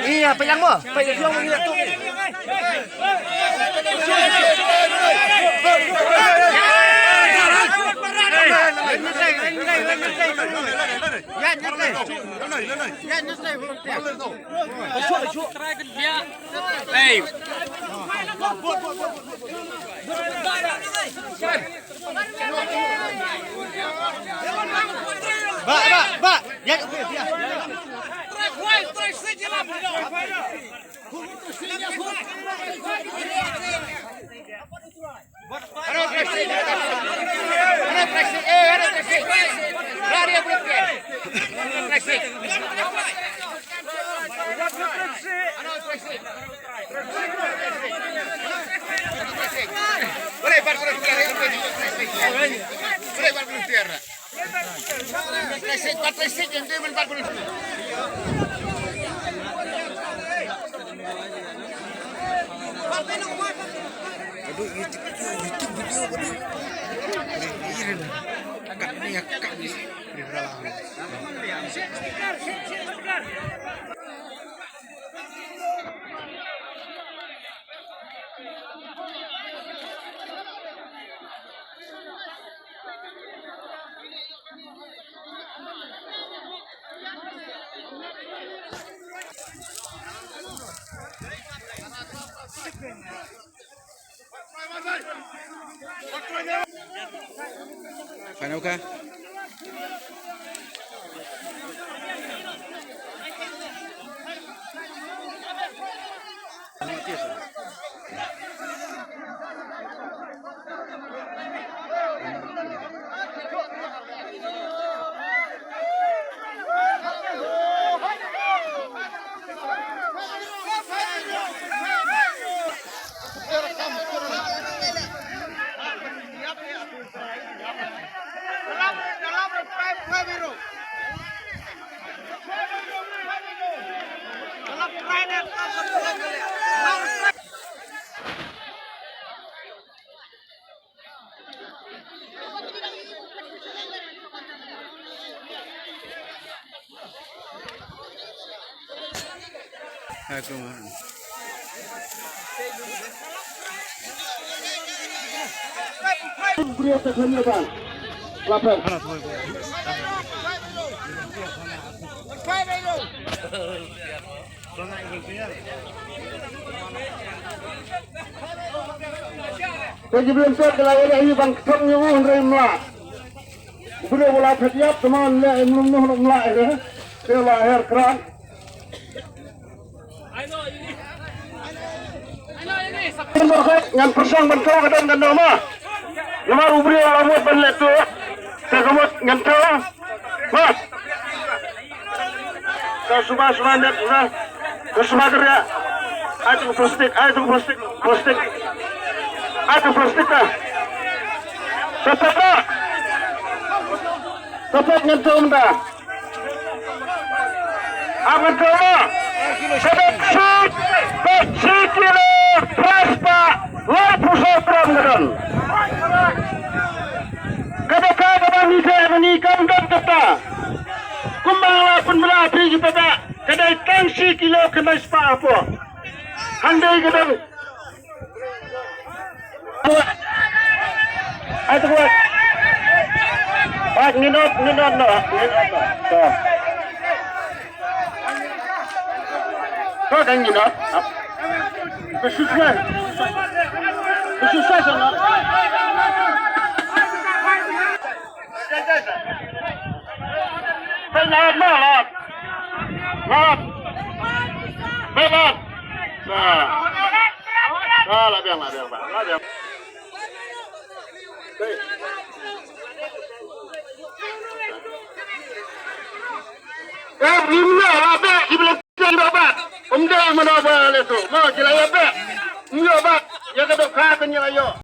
Iya, penyang mo. Penyang mo ngilat tu. Ba. Ya. Aduh, YouTube video aduh. Kakak ni. Final kah? Aku Beliau tersenyum bang. Lapar. Bagi belum set kalau ini bang ketong nyuruh dari melak. Beliau bola setiap teman le menuh melak itu. Dia lahir keran. Ngan persang bentuk kadang dan nama. Nama ubri alamut benlet tu. Sekamut ngan tu. Mas. Kau semua net sudah. Kau semua kerja. Aduh plastik. Aduh plastik dah. Tetap ngan tu dah. Apa tu? Sikilo Praspa Lapuso Pramgadan Kadaka Nisa menikam dan kata Kumbanglah penbelapi kita tak Kadai tangsi kilo kena spa apa Handai kadang Ayo kuat Ninot no Kau kan ninot Kesusahan sana. Belot. Nah, labiang. Gimana? Apa? Ibu Bapak. Umdah mana itu? Mau jelaya